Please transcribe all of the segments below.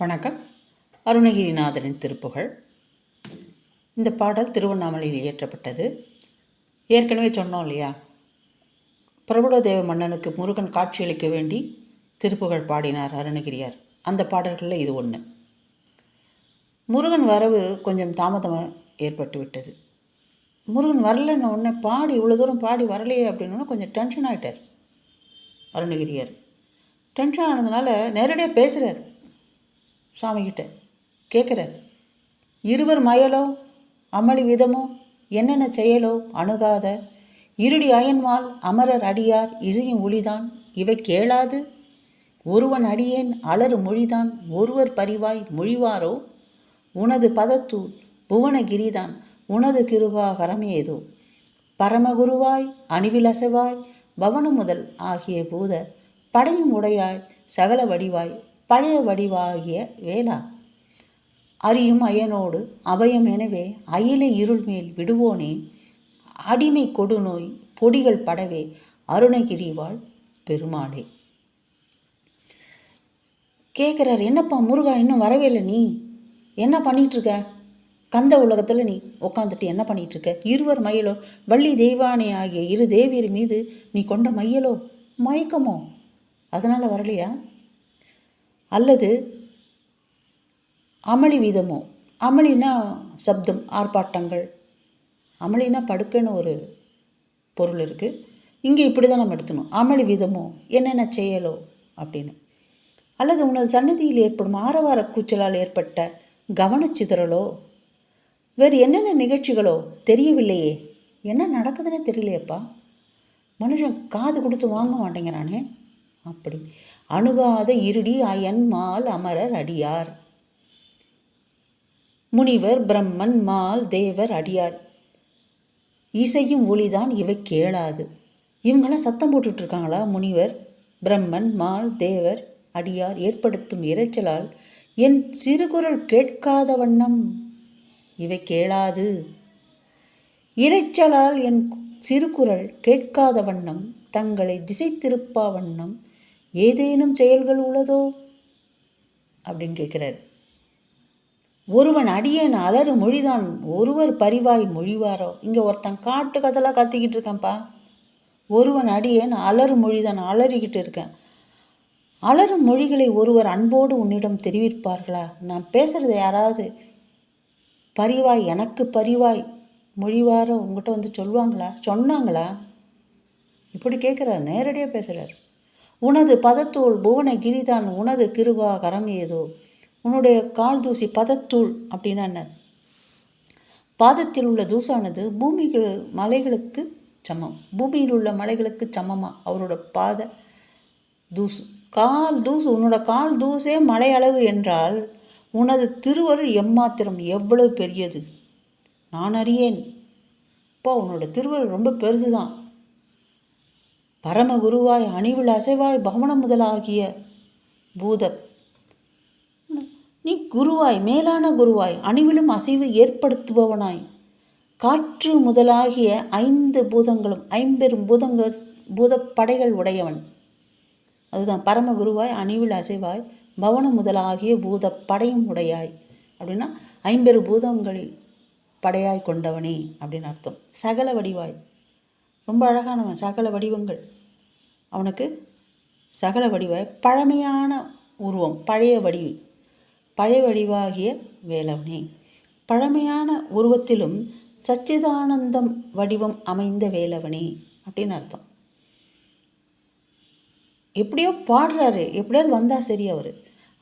வணக்கம். அருணகிரிநாதரின் திருப்புகழ். இந்த பாடல் திருவண்ணாமலையில் இயற்றப்பட்டது. ஏற்கனவே சொன்னோம் இல்லையா, பிரபுடதேவ மன்னனுக்கு முருகன் காட்சியளிக்க வேண்டி திருப்புகழ் பாடினார் அருணகிரியார். அந்த பாடல்களில் இது ஒன்று. முருகன் வரவு கொஞ்சம் தாமதமாக ஏற்பட்டு விட்டது. முருகன் வரலன்னு உடனே பாடி இவ்வளோ தூரம் பாடி வரலையே அப்படின்னு கொஞ்சம் டென்ஷன் ஆகிட்டார் அருணகிரியார். டென்ஷன் ஆனதுனால நேரடியாக பேசுகிறார் சாமிக்கிட்ட, கேட்குறார். இருவர் மயலோ அமளி விதமோ என்னென்ன செயலோ அணுகாத இருடி அயன்மால் அமரர் அடியார் இசையும் ஒளிதான் இவை கேளாது ஒருவன் அடியேன் அலறு மொழிதான் ஒருவர் பரிவாய் மொழிவாரோ உனது பதத்தூள் புவனகிரிதான் உனது கிருபாகரம் ஏதோ பரமகுருவாய் அணிவில் அசைவாய் பவனம் முதல் ஆகிய பூத படையும் உடையாய் சகல வடிவாய் பழைய வடிவாகிய வேளா அறியும் அயனோடு அபயம் எனவே அயிலை இருள் மேல் விடுவோனே அடிமை கொடுநோய் பொடிகள் படவே அருணகிரிவாள் பெருமாளே. கேட்குறார், என்னப்பா முருகா இன்னும் வரவே இல்லை, நீ என்ன பண்ணிகிட்ருக்க? கந்த உலகத்தில் நீ உட்காந்துட்டு என்ன பண்ணிகிட்ருக்க? இருவர் மயிலோ வள்ளி தெய்வானே ஆகிய இரு தேவியர் மீது நீ கொண்ட மையலோ மயக்கமோ அதனால் வரலையா? அல்லது அமளி வீதமோ? அமளினா சப்தம், ஆர்ப்பாட்டங்கள். அமளினா படுக்கைன்னு ஒரு பொருள் இருக்குது. இங்கே இப்படி தான் நம்ம எடுத்துணும். அமளி வீதமோ என்னென்ன செயலோ அப்படின்னு. அல்லது உனது சன்னதியில் ஏற்படும் ஆரவார கூச்சலால் ஏற்பட்ட கவனச்சிதறலோ வேறு என்னென்ன நிகழ்ச்சிகளோ தெரியவில்லையே. என்ன நடக்குதுன்னே தெரியலையப்பா. மனுஷன் காது கொடுத்து வாங்க மாட்டேங்கிறானே. அப்படி அணுகாத இருடி அயன் மால் அமரர் அடியார் முனிவர் பிரம்மன் மால் தேவர் அடியார் இசையும் ஒளிதான் இவை கேளாது. இவங்களாம் சத்தம் போட்டுட்ருக்காங்களா? முனிவர் பிரம்மன் மால் தேவர் அடியார் ஏற்படுத்தும் இரைச்சலால் என் சிறுகுரல் கேட்காத வண்ணம் இவை கேளாது. இரைச்சலால் என் சிறுகுரல் கேட்காத வண்ணம் தங்களை திசை திருப்பா வண்ணம் ஏதேனும் செயல்கள் உள்ளதோ அப்படின்னு கேட்குறார். ஒருவன் அடியேன் அலறு மொழிதான் ஒருவர் பரிவாய் மொழிவாரோ. இங்கே ஒருத்தன் காட்டு கதெல்லாம் கத்திக்கிட்டு இருக்கேன்ப்பா. ஒருவன் அடியேன் அலறு மொழிதான் அலறிக்கிட்டு இருக்கேன். அலறும் மொழிகளை ஒருவர் அன்போடு உன்னிடம் தெரிவிப்பார்களா? நான் பேசுகிறது யாராவது பரிவாய் எனக்கு பரிவாய் மொழிவாரோ உங்கள்கிட்ட வந்து சொல்லுவாங்களா? சொன்னாங்களா? இப்படி கேட்குறார், நேரடியாக பேசுகிறார். உனது பதத்தூள் புவனகிரிதான் உனது கிருபாகரம் ஏதோ. உன்னுடைய கால் தூசி பதத்தூள் அப்படின்னா என்ன? பாதத்தில் உள்ள தூசானது மலைகளுக்கு சமம். பூமியில் உள்ள மலைகளுக்கு சமமாக அவரோட பாத தூசு, கால் தூசு. உன்னோட கால் தூசே மலை அளவு என்றால் உனது திருவருள் எம்மாத்திரம் எவ்வளவு பெரியது நான் அறியேன். இப்போ உன்னோட திருவருள் ரொம்ப பெருசு தான். பரமகுருவாய் அணிவில் அசைவாய் பவனம் முதலாகிய பூத நீ குருவாய் மேலான குருவாய் அணிவிலும் அசைவு ஏற்படுத்துபவனாய் காற்று முதலாகிய 5 பூதங்களும் 50 பூதப்படைகள் உடையவன். அதுதான் பரமகுருவாய் அணிவில் அசைவாய் பவனம் முதலாகிய பூத படையும் உடையாய் அப்படின்னா 50 பூதங்களில் படையாய் கொண்டவனே அப்படின்னு அர்த்தம். சகல வடிவாய், ரொம்ப அழகானவன். சகல வடிவங்கள் அவனுக்கு சகல வடிவாய். பழமையான உருவம், பழைய வடிவாகிய வேலவனே. பழமையான உருவத்திலும் சச்சிதானந்தம் வடிவம் அமைந்த வேலவனே அப்படின்னு அர்த்தம். எப்படியோ பாடுறாரு, எப்படியாவது வந்தால் சரி. அவர்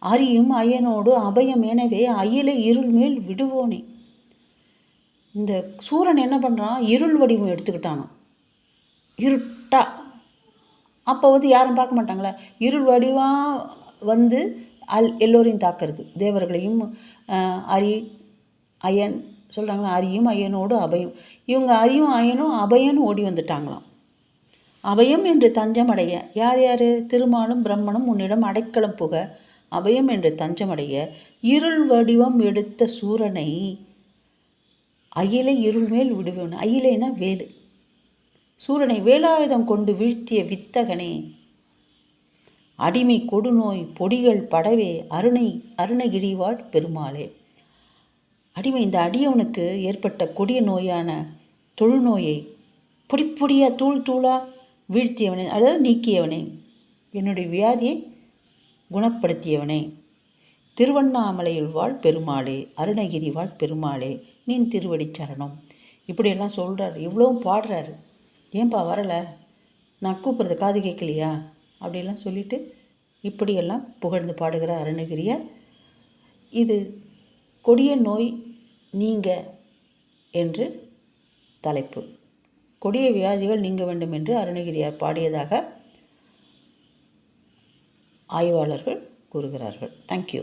அறியும் அயனோடு அபயம் எனவே அயிலை இருள் மேல் விடுவோனே. இந்த சூரன் என்ன பண்ணுறான்? இருள் வடிவம் எடுத்துக்கிட்டானோ, இருட்டா. அப்போ வந்து யாரும் பார்க்க மாட்டாங்களா? இருள் வடிவாக வந்து எல்லோரையும் தாக்குறது. தேவர்களையும் அயன் சொல்கிறாங்களா, அரியும் அயனோடு அபயம். இவங்க அரியும் அயனும் அபயன்னு ஓடி வந்துட்டாங்களாம். அபயம் என்று தஞ்சமடைய யார் யார்? திருமாலும் பிரம்மனும் உன்னிடம் அடைக்கலம் புக அபயம் என்று தஞ்சமடைய இருள் வடிவம் எடுத்த சூரனை அயிலை இருள் மேல் விடுவேன். அயிலைனா வேலு. சூரனை வேலாயுதம் கொண்டு வீழ்த்திய வித்தகனே அடிமை கொடுநோய் பொடிகள் படவே அருணகிரிவாழ் பெருமாளே. அடிமை இந்த அடியவனுக்கு ஏற்பட்ட கொடிய நோயான தொழுநோயை பொடிப்பொடியாக தூள் தூளாக வீழ்த்தியவனே, அதாவது நீக்கியவனே, என்னுடைய வியாதியை குணப்படுத்தியவனே, திருவண்ணாமலையில் வாழ் பெருமாளே, அருணகிரி வாழ் பெருமாளே, நீன் திருவடி சரணம். இப்படியெல்லாம் சொல்கிறார். இவ்வளவும் பாடுறாரு. ஏன்பா வரலை, நான் கூப்பிட்றது காது கேட்கலையா அப்படிலாம் சொல்லிட்டு இப்படியெல்லாம் புகழ்ந்து பாடுகிற அருணகிரியை. இது கொடிய நோய் நீங்க என்று தலைப்பு. கொடிய வியாதிகள் நீங்க வேண்டும் என்று அருணகிரியார் பாடியதாக ஆய்வாளர்கள் கூறுகிறார்கள். தேங்க்யூ.